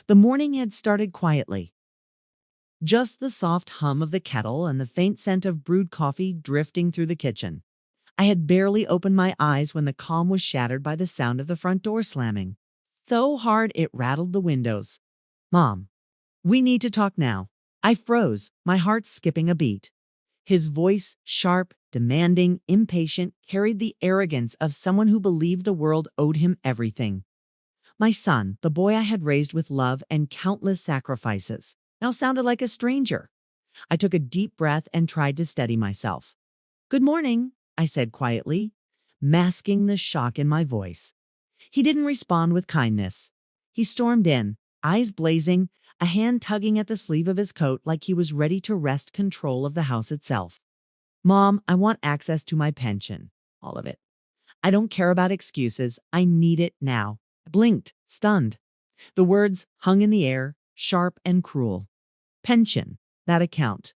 The morning had started quietly. Just the soft hum of the kettle and the faint scent of brewed coffee drifting through the kitchen. I had barely opened my eyes when the calm was shattered by the sound of the front door slamming. So hard it rattled the windows. "Mom, we need to talk now." I froze, my heart skipping a beat. His voice, sharp, demanding, impatient, carried the arrogance of someone who believed the world owed him everything. My son, the boy I had raised with love and countless sacrifices, now sounded like a stranger. I took a deep breath and tried to steady myself. "Good morning," I said quietly, masking the shock in my voice. He didn't respond with kindness. He stormed in, eyes blazing, a hand tugging at the sleeve of his coat like he was ready to wrest control of the house itself. "Mom, I want access to my pension. All of it. I don't care about excuses. I need it now." I blinked, stunned. The words hung in the air, sharp and cruel. Pension, that account.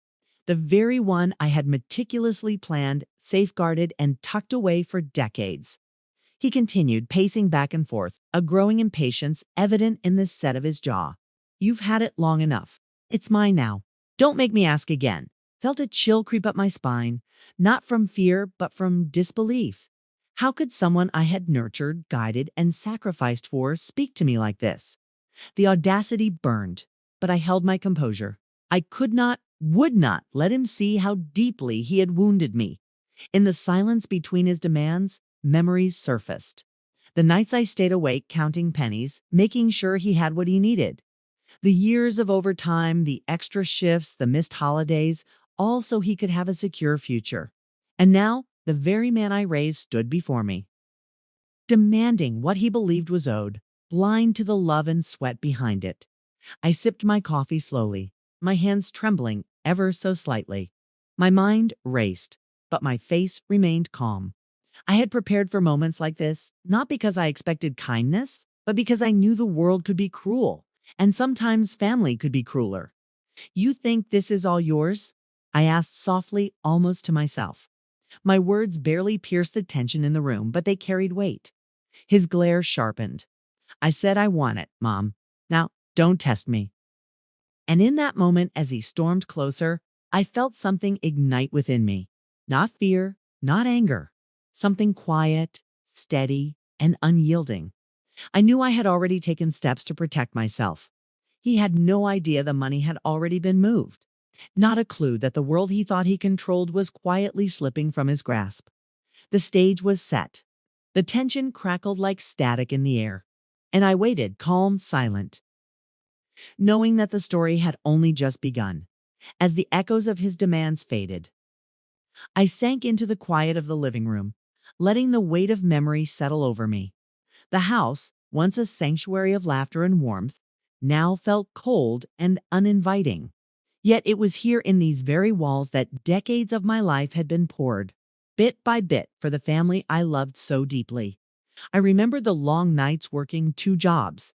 The very one I had meticulously planned, safeguarded, and tucked away for decades. He continued, pacing back and forth, a growing impatience evident in the set of his jaw. "You've had it long enough. It's mine now. Don't make me ask again." Felt a chill creep up my spine, not from fear, but from disbelief. How could someone I had nurtured, guided, and sacrificed for speak to me like this? The audacity burned, but I held my composure. I could not, would not let him see how deeply he had wounded me. In the silence between his demands, memories surfaced. The nights I stayed awake counting pennies, making sure he had what he needed. The years of overtime, the extra shifts, the missed holidays, all so he could have a secure future. And now, the very man I raised stood before me, demanding what he believed was owed, blind to the love and sweat behind it. I sipped my coffee slowly, my hands trembling ever so slightly. My mind raced, but my face remained calm. I had prepared for moments like this, not because I expected kindness, but because I knew the world could be cruel, and sometimes family could be crueler. "You think this is all yours?" I asked softly, almost to myself. My words barely pierced the tension in the room, but they carried weight. His glare sharpened. "I said I want it, Mom. Now, don't test me." And in that moment, as he stormed closer, I felt something ignite within me. Not fear, not anger. Something quiet, steady, and unyielding. I knew I had already taken steps to protect myself. He had no idea the money had already been moved. Not a clue that the world he thought he controlled was quietly slipping from his grasp. The stage was set. The tension crackled like static in the air. And I waited, calm, silent, knowing that the story had only just begun. As the echoes of his demands faded, I sank into the quiet of the living room, letting the weight of memory settle over me. The house, once a sanctuary of laughter and warmth, now felt cold and uninviting. Yet it was here in these very walls that decades of my life had been poured, bit by bit, for the family I loved so deeply. I remembered the long nights working 2 jobs,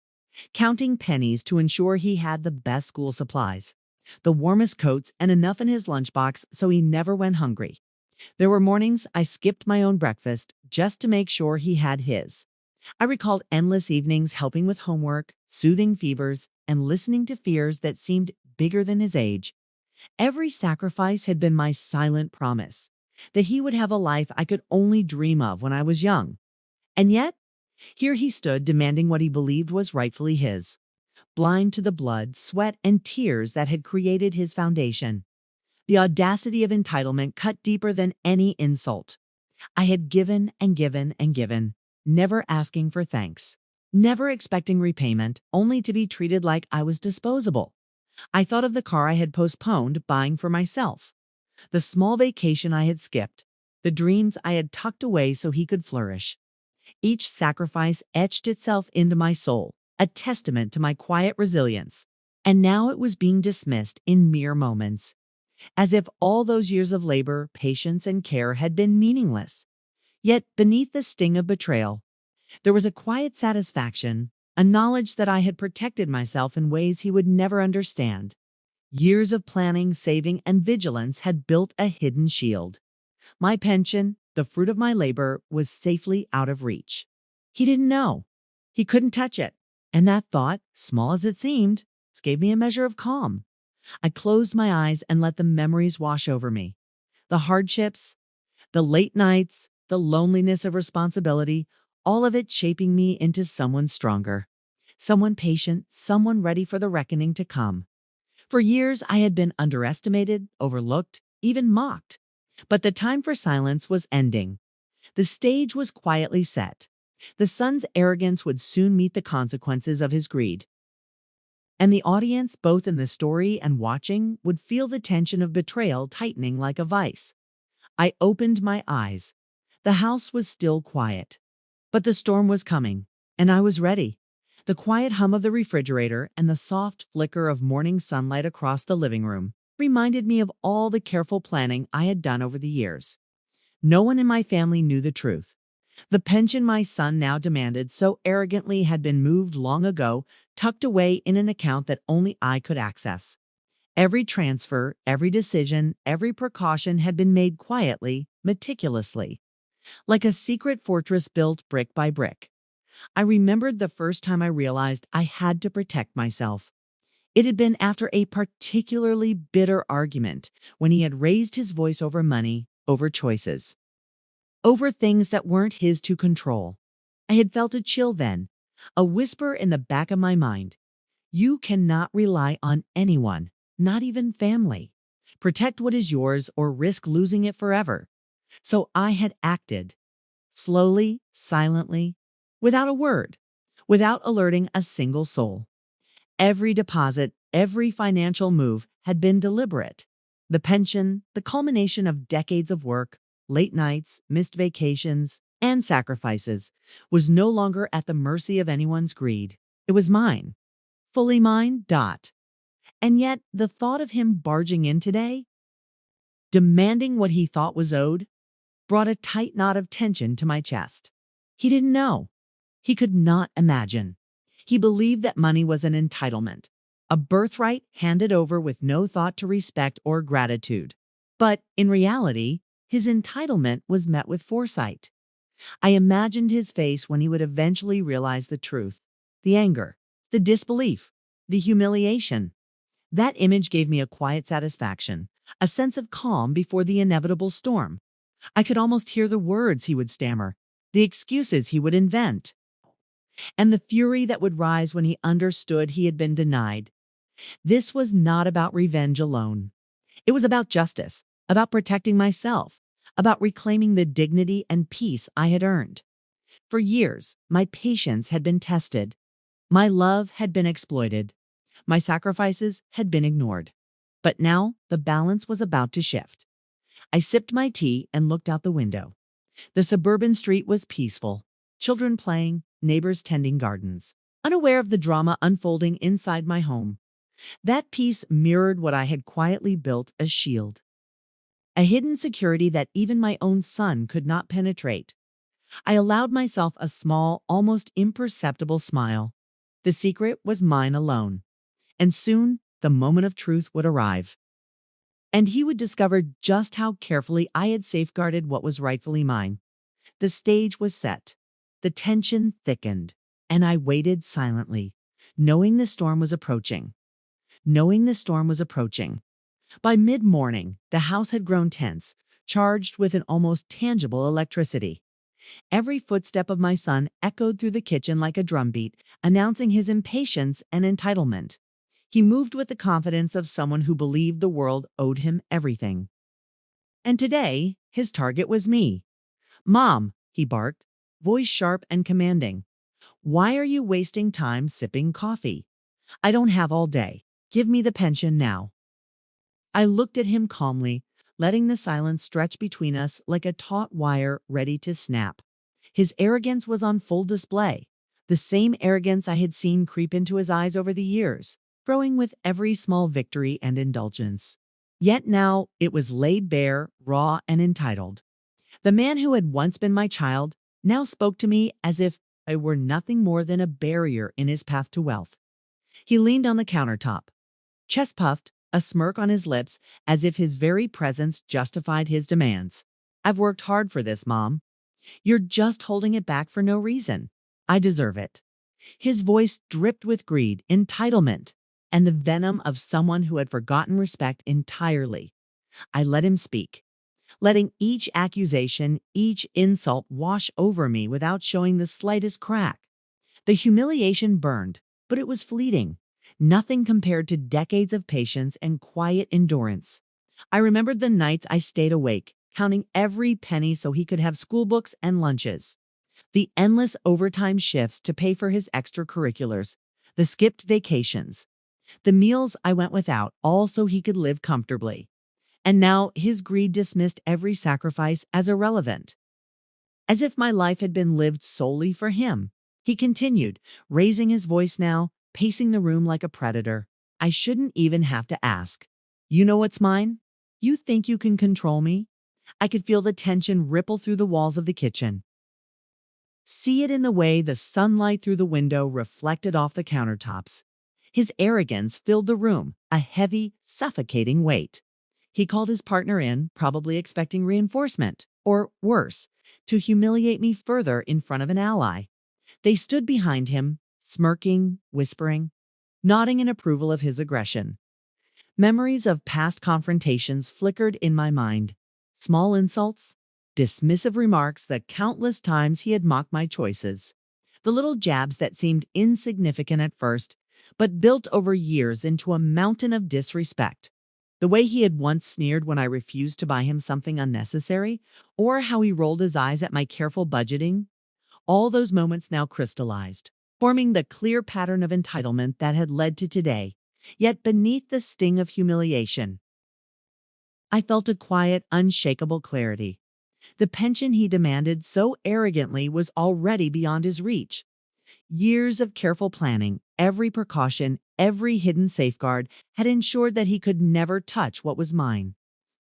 counting pennies to ensure he had the best school supplies, the warmest coats, and enough in his lunchbox so he never went hungry. There were mornings I skipped my own breakfast just to make sure he had his. I recalled endless evenings helping with homework, soothing fevers, and listening to fears that seemed bigger than his age. Every sacrifice had been my silent promise that he would have a life I could only dream of when I was young. And yet, here he stood demanding what he believed was rightfully his, blind to the blood, sweat, and tears that had created his foundation. The audacity of entitlement cut deeper than any insult. I had given and given and given, never asking for thanks, never expecting repayment, only to be treated like I was disposable. I thought of the car I had postponed buying for myself, the small vacation I had skipped, the dreams I had tucked away so he could flourish. Each sacrifice etched itself into my soul, a testament to my quiet resilience. And now it was being dismissed in mere moments, as if all those years of labor, patience, and care had been meaningless. Yet beneath the sting of betrayal, there was a quiet satisfaction, a knowledge that I had protected myself in ways he would never understand. Years of planning, saving, and vigilance had built a hidden shield. My pension, the fruit of my labor, was safely out of reach. He didn't know. He couldn't touch it. And that thought, small as it seemed, gave me a measure of calm. I closed my eyes and let the memories wash over me. The hardships, the late nights, the loneliness of responsibility, all of it shaping me into someone stronger, someone patient, someone ready for the reckoning to come. For years, I had been underestimated, overlooked, even mocked. But the time for silence was ending. The stage was quietly set. The son's arrogance would soon meet the consequences of his greed. And the audience, both in the story and watching, would feel the tension of betrayal tightening like a vice. I opened my eyes. The house was still quiet. But the storm was coming, and I was ready. The quiet hum of the refrigerator and the soft flicker of morning sunlight across the living room reminded me of all the careful planning I had done over the years. No one in my family knew the truth. The pension my son now demanded so arrogantly had been moved long ago, tucked away in an account that only I could access. Every transfer, every decision, every precaution had been made quietly, meticulously, like a secret fortress built brick by brick. I remembered the first time I realized I had to protect myself. It had been after a particularly bitter argument when he had raised his voice over money, over choices, over things that weren't his to control. I had felt a chill then, a whisper in the back of my mind. You cannot rely on anyone, not even family. Protect what is yours or risk losing it forever. So I had acted, slowly, silently, without a word, without alerting a single soul. Every deposit, every financial move had been deliberate. The pension, the culmination of decades of work, late nights, missed vacations, and sacrifices, was no longer at the mercy of anyone's greed. It was mine, fully mine. And yet, the thought of him barging in today, demanding what he thought was owed, brought a tight knot of tension to my chest. He didn't know. He could not imagine. He believed that money was an entitlement, a birthright handed over with no thought to respect or gratitude. But in reality, his entitlement was met with foresight. I imagined his face when he would eventually realize the truth, the anger, the disbelief, the humiliation. That image gave me a quiet satisfaction, a sense of calm before the inevitable storm. I could almost hear the words he would stammer, the excuses he would invent, and the fury that would rise when he understood he had been denied. This was not about revenge alone. It was about justice, about protecting myself, about reclaiming the dignity and peace I had earned. For years, my patience had been tested. My love had been exploited. My sacrifices had been ignored. But now the balance was about to shift. I sipped my tea and looked out the window. The suburban street was peaceful, children playing, neighbors tending gardens, unaware of the drama unfolding inside my home. That peace mirrored what I had quietly built, a shield, a hidden security that even my own son could not penetrate. I allowed myself a small, almost imperceptible smile. The secret was mine alone, and soon the moment of truth would arrive. And he would discover just how carefully I had safeguarded what was rightfully mine. The stage was set. The tension thickened, and I waited silently, knowing the storm was approaching. Knowing the storm was approaching. By mid-morning, the house had grown tense, charged with an almost tangible electricity. Every footstep of my son echoed through the kitchen like a drumbeat, announcing his impatience and entitlement. He moved with the confidence of someone who believed the world owed him everything. And today, his target was me. "Mom," he barked, voice sharp and commanding. "Why are you wasting time sipping coffee? I don't have all day. Give me the pension now." I looked at him calmly, letting the silence stretch between us like a taut wire ready to snap. His arrogance was on full display, the same arrogance I had seen creep into his eyes over the years, growing with every small victory and indulgence. Yet now it was laid bare, raw, and entitled. The man who had once been my child now spoke to me as if I were nothing more than a barrier in his path to wealth. He leaned on the countertop, chest puffed, a smirk on his lips, as if his very presence justified his demands. "I've worked hard for this, Mom. You're just holding it back for no reason. I deserve it." His voice dripped with greed, entitlement, and the venom of someone who had forgotten respect entirely. I let him speak, letting each accusation, each insult wash over me without showing the slightest crack. The humiliation burned, but it was fleeting, nothing compared to decades of patience and quiet endurance. I remembered the nights I stayed awake, counting every penny so he could have school books and lunches, the endless overtime shifts to pay for his extracurriculars, the skipped vacations, the meals I went without, all so he could live comfortably. And now his greed dismissed every sacrifice as irrelevant, as if my life had been lived solely for him. He continued, raising his voice now, pacing the room like a predator. I shouldn't even have to ask. You know what's mine? You think you can control me? I could feel the tension ripple through the walls of the kitchen. See it in the way the sunlight through the window reflected off the countertops. His arrogance filled the room, a heavy, suffocating weight. He called his partner in, probably expecting reinforcement, or worse, to humiliate me further in front of an ally. They stood behind him, smirking, whispering, nodding in approval of his aggression. Memories of past confrontations flickered in my mind. Small insults, dismissive remarks, the countless times he had mocked my choices. The little jabs that seemed insignificant at first, but built over years into a mountain of disrespect. The way he had once sneered when I refused to buy him something unnecessary, or how he rolled his eyes at my careful budgeting. All those moments now crystallized, forming the clear pattern of entitlement that had led to today. Yet beneath the sting of humiliation, I felt a quiet, unshakable clarity. The pension he demanded so arrogantly was already beyond his reach. Years of careful planning, every precaution, every hidden safeguard had ensured that he could never touch what was mine.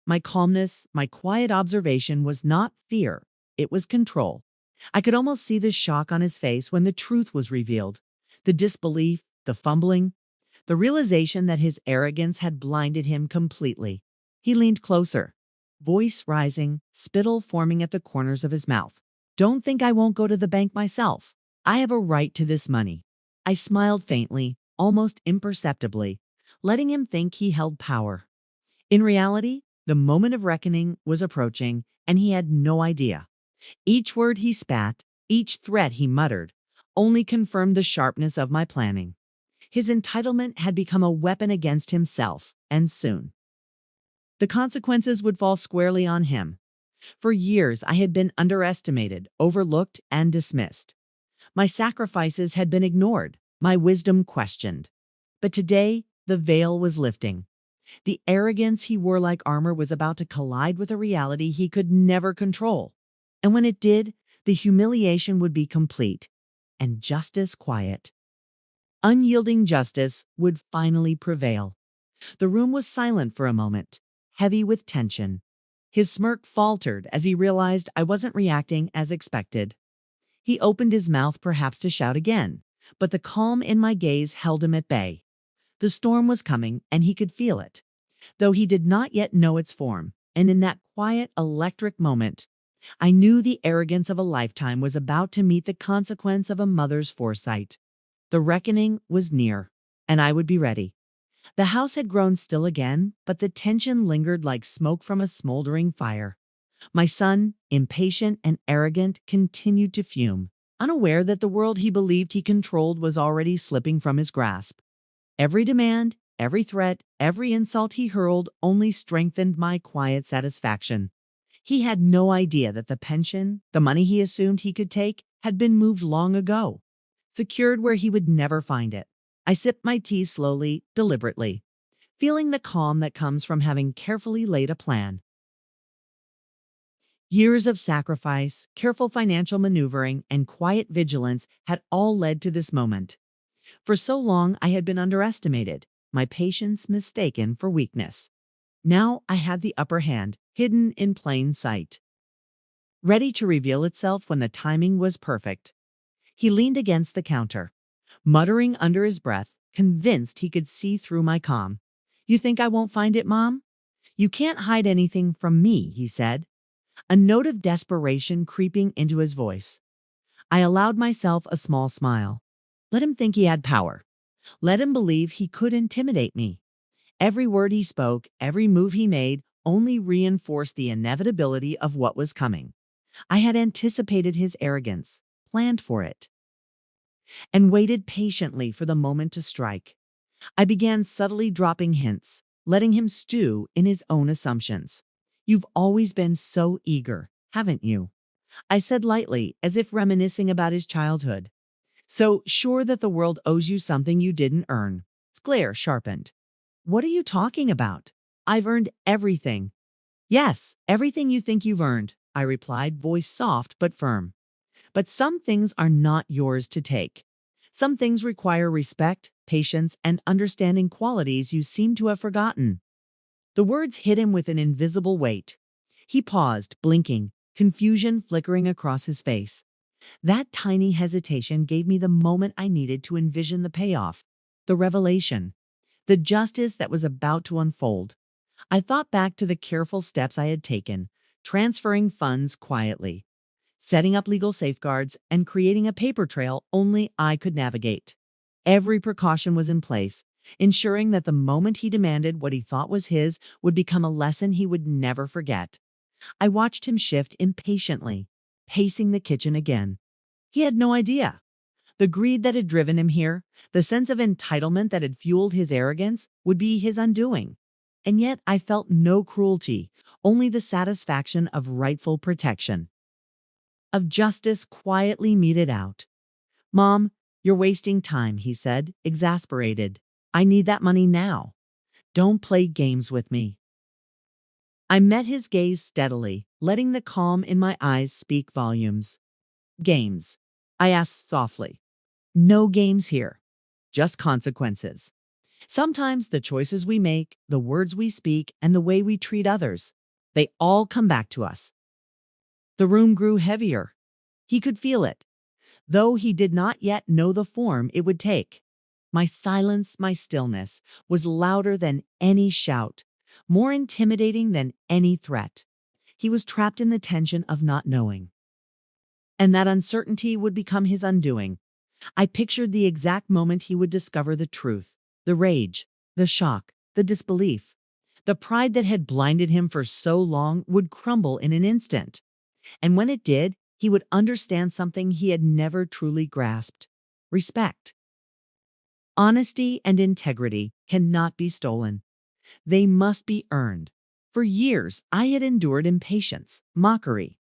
My calmness, my quiet observation was not fear, it was control. I could almost see the shock on his face when the truth was revealed, the disbelief, the fumbling, the realization that his arrogance had blinded him completely. He leaned closer, voice rising, spittle forming at the corners of his mouth. Don't think I won't go to the bank myself. I have a right to this money. I smiled faintly, almost imperceptibly, letting him think he held power. In reality, the moment of reckoning was approaching, and he had no idea. Each word he spat, each threat he muttered, only confirmed the sharpness of my planning. His entitlement had become a weapon against himself, and soon the consequences would fall squarely on him. For years, I had been underestimated, overlooked, and dismissed. My sacrifices had been ignored, my wisdom questioned. But today, the veil was lifting. The arrogance he wore like armor was about to collide with a reality he could never control. And when it did, the humiliation would be complete, and justice quiet. Unyielding justice would finally prevail. The room was silent for a moment, heavy with tension. His smirk faltered as he realized I wasn't reacting as expected. He opened his mouth perhaps to shout again, but the calm in my gaze held him at bay. The storm was coming, and he could feel it, though he did not yet know its form. And in that quiet, electric moment, I knew the arrogance of a lifetime was about to meet the consequence of a mother's foresight. The reckoning was near, and I would be ready. The house had grown still again, but the tension lingered like smoke from a smoldering fire. My son, impatient and arrogant, continued to fume, unaware that the world he believed he controlled was already slipping from his grasp. Every demand, every threat, every insult he hurled only strengthened my quiet satisfaction. He had no idea that the pension, the money he assumed he could take, had been moved long ago, secured where he would never find it. I sipped my tea slowly, deliberately, feeling the calm that comes from having carefully laid a plan. Years of sacrifice, careful financial maneuvering, and quiet vigilance had all led to this moment. For so long, I had been underestimated, my patience mistaken for weakness. Now I had the upper hand, hidden in plain sight, ready to reveal itself when the timing was perfect. He leaned against the counter, muttering under his breath, convinced he could see through my calm. You think I won't find it, Mom? You can't hide anything from me, he said, a note of desperation creeping into his voice. I allowed myself a small smile. Let him think he had power. Let him believe he could intimidate me. Every word he spoke, every move he made, only reinforced the inevitability of what was coming. I had anticipated his arrogance, planned for it, and waited patiently for the moment to strike. I began subtly dropping hints, letting him stew in his own assumptions. "You've always been so eager, haven't you?" I said lightly, as if reminiscing about his childhood. "So sure that the world owes you something you didn't earn." His glare sharpened. "What are you talking about? I've earned everything." "Yes, everything you think you've earned," I replied, voice soft but firm. "But some things are not yours to take. Some things require respect, patience, and understanding, qualities you seem to have forgotten." The words hit him with an invisible weight. He paused, blinking, confusion flickering across his face. That tiny hesitation gave me the moment I needed to envision the payoff, the revelation, the justice that was about to unfold. I thought back to the careful steps I had taken, transferring funds quietly, setting up legal safeguards, and creating a paper trail only I could navigate. Every precaution was in place, ensuring that the moment he demanded what he thought was his would become a lesson he would never forget. I watched him shift impatiently, pacing the kitchen again. He had no idea. The greed that had driven him here, the sense of entitlement that had fueled his arrogance, would be his undoing. And yet I felt no cruelty, only the satisfaction of rightful protection, of justice quietly meted out. "Mom, you're wasting time," he said, exasperated. "I need that money now. Don't play games with me." I met his gaze steadily, letting the calm in my eyes speak volumes. "Games?" I asked softly. "No games here, just consequences. Sometimes the choices we make, the words we speak, and the way we treat others, they all come back to us." The room grew heavier. He could feel it, though he did not yet know the form it would take. My silence, my stillness, was louder than any shout, more intimidating than any threat. He was trapped in the tension of not knowing, and that uncertainty would become his undoing. I pictured the exact moment he would discover the truth, the rage, the shock, the disbelief. The pride that had blinded him for so long would crumble in an instant. And when it did, he would understand something he had never truly grasped: respect. Honesty and integrity cannot be stolen. They must be earned. For years, I had endured impatience, mockery,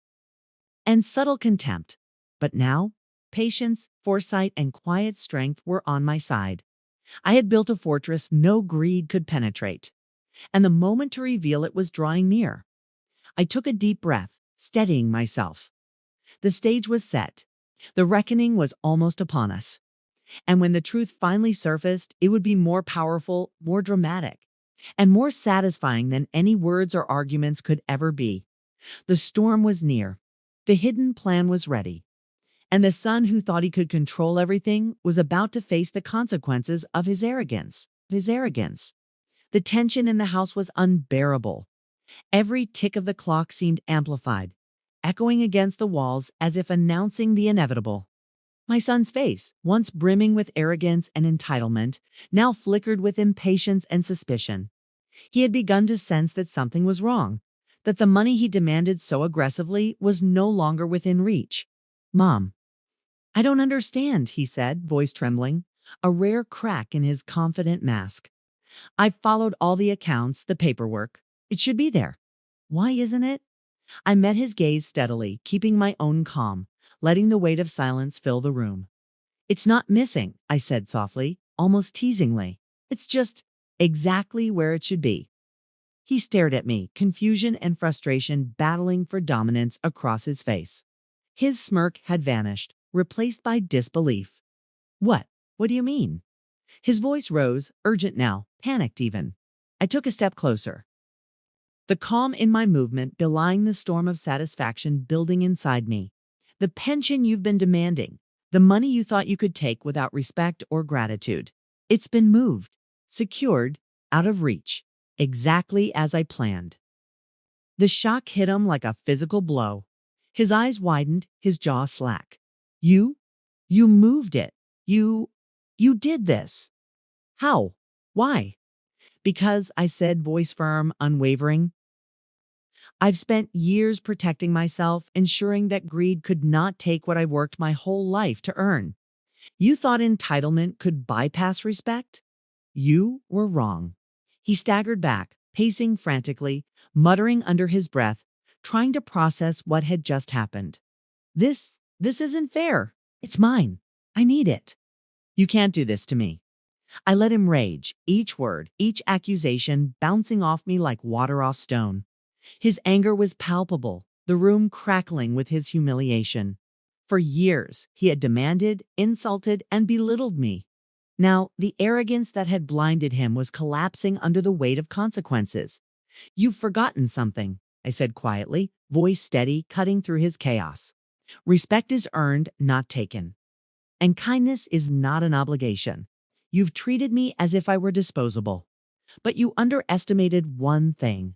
and subtle contempt. But now, patience, foresight, and quiet strength were on my side. I had built a fortress no greed could penetrate, and the moment to reveal it was drawing near. I took a deep breath, steadying myself. The stage was set. The reckoning was almost upon us. And when the truth finally surfaced, it would be more powerful, more dramatic, and more satisfying than any words or arguments could ever be. The storm was near. The hidden plan was ready. And the son who thought he could control everything was about to face the consequences of his arrogance. The tension in the house was unbearable. Every tick of the clock seemed amplified, echoing against the walls as if announcing the inevitable. My son's face, once brimming with arrogance and entitlement, now flickered with impatience and suspicion. He had begun to sense that something was wrong, that the money he demanded so aggressively was no longer within reach. "Mom, I don't understand," he said, voice trembling, a rare crack in his confident mask. "I've followed all the accounts, the paperwork. It should be there. Why isn't it?" I met his gaze steadily, keeping my own calm, letting the weight of silence fill the room. "It's not missing," I said softly, almost teasingly. "It's just exactly where it should be." He stared at me, confusion and frustration battling for dominance across his face. His smirk had vanished, replaced by disbelief. "What? What do you mean?" His voice rose, urgent now, panicked even. I took a step closer, the calm in my movement belying the storm of satisfaction building inside me. "The pension you've been demanding, the money you thought you could take without respect or gratitude. It's been moved, secured, out of reach, exactly as I planned." The shock hit him like a physical blow. His eyes widened, his jaw slack. You moved it. You You did this. How? Why? Because I said, voice firm, unwavering. I've spent years protecting myself, ensuring that greed could not take what I worked my whole life to earn. You thought entitlement could bypass respect? You were wrong. He staggered back, pacing frantically, muttering under his breath, trying to process what had just happened. This isn't fair. It's mine. I need it. You can't do this to me. I let him rage, each word, each accusation bouncing off me like water off stone. His anger was palpable, the room crackling with his humiliation. For years, he had demanded, insulted, and belittled me. Now, the arrogance that had blinded him was collapsing under the weight of consequences. You've forgotten something, I said quietly, voice steady, cutting through his chaos. Respect is earned, not taken. And kindness is not an obligation. You've treated me as if I were disposable. But you underestimated one thing: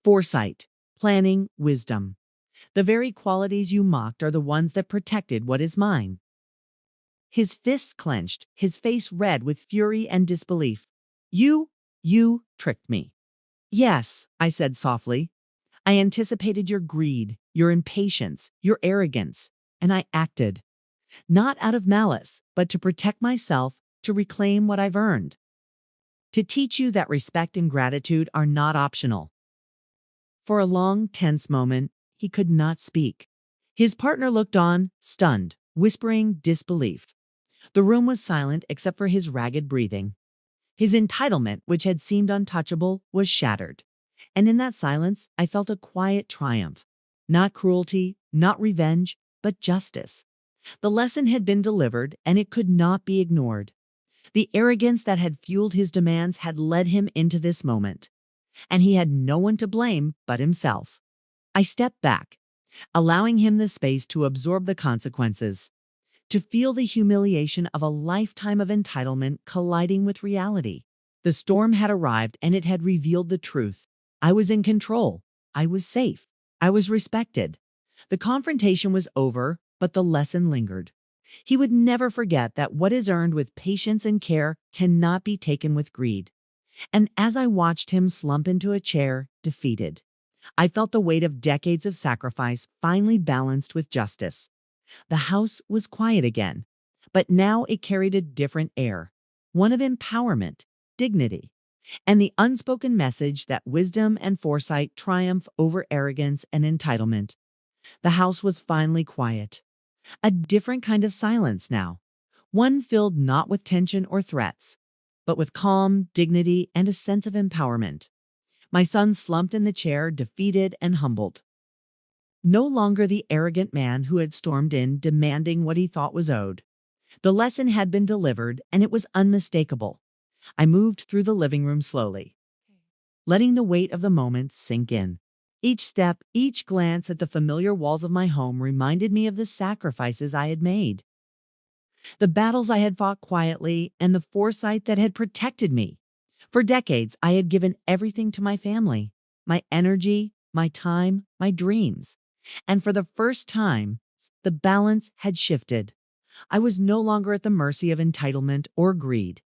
foresight, planning, wisdom. The very qualities you mocked are the ones that protected what is mine. His fists clenched, his face red with fury and disbelief. You tricked me. Yes, I said softly. I anticipated your greed, your impatience, your arrogance, and I acted. Not out of malice, but to protect myself, to reclaim what I've earned. To teach you that respect and gratitude are not optional. For a long, tense moment, he could not speak. His partner looked on, stunned, whispering disbelief. The room was silent except for his ragged breathing. His entitlement, which had seemed untouchable, was shattered. And in that silence, I felt a quiet triumph. Not cruelty, not revenge, but justice. The lesson had been delivered, and it could not be ignored. The arrogance that had fueled his demands had led him into this moment, and he had no one to blame but himself. I stepped back, allowing him the space to absorb the consequences, to feel the humiliation of a lifetime of entitlement colliding with reality. The storm had arrived, and it had revealed the truth. I was in control. I was safe. I was respected. The confrontation was over, but the lesson lingered. He would never forget that what is earned with patience and care cannot be taken with greed. And as I watched him slump into a chair, defeated, I felt the weight of decades of sacrifice finally balanced with justice. The house was quiet again, but now it carried a different air, one of empowerment, dignity, and the unspoken message that wisdom and foresight triumph over arrogance and entitlement. The house was finally quiet. A different kind of silence now, one filled not with tension or threats, but with calm, dignity, and a sense of empowerment. My son slumped in the chair, defeated and humbled. No longer the arrogant man who had stormed in, demanding what he thought was owed. The lesson had been delivered, and it was unmistakable. I moved through the living room slowly, letting the weight of the moment sink in. Each step, each glance at the familiar walls of my home reminded me of the sacrifices I had made, the battles I had fought quietly, and the foresight that had protected me. For decades, I had given everything to my family, my energy, my time, my dreams. And for the first time, the balance had shifted. I was no longer at the mercy of entitlement or greed.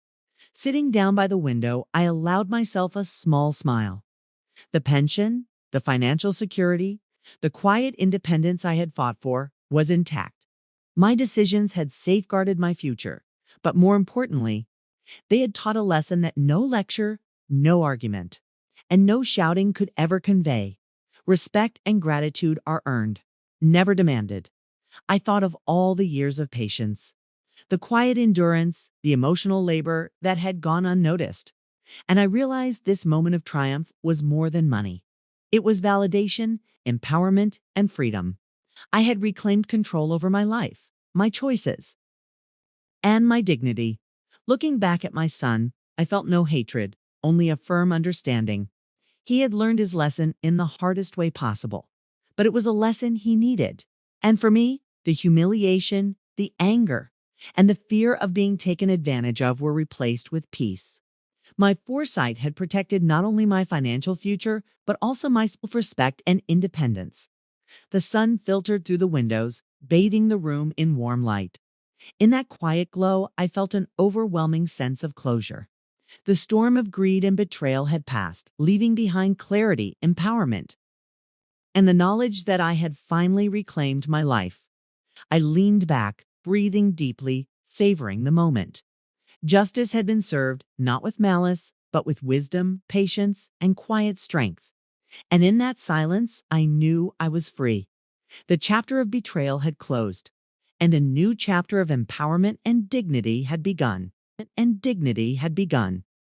Sitting down by the window, I allowed myself a small smile. The pension, the financial security, the quiet independence I had fought for was intact. My decisions had safeguarded my future, but more importantly, they had taught a lesson that no lecture, no argument, and no shouting could ever convey. Respect and gratitude are earned, never demanded. I thought of all the years of patience, the quiet endurance, the emotional labor that had gone unnoticed. And I realized this moment of triumph was more than money. It was validation, empowerment, and freedom. I had reclaimed control over my life, my choices, and my dignity. Looking back at my son, I felt no hatred, only a firm understanding. He had learned his lesson in the hardest way possible, but it was a lesson he needed. And for me, the humiliation, the anger, and the fear of being taken advantage of were replaced with peace. My foresight had protected not only my financial future, but also my self-respect and independence. The sun filtered through the windows, bathing the room in warm light. In that quiet glow, I felt an overwhelming sense of closure. The storm of greed and betrayal had passed, leaving behind clarity, empowerment, and the knowledge that I had finally reclaimed my life. I leaned back, breathing deeply, savoring the moment. Justice had been served, not with malice, but with wisdom, patience, and quiet strength. And in that silence, I knew I was free. The chapter of betrayal had closed, and a new chapter of empowerment and dignity had begun.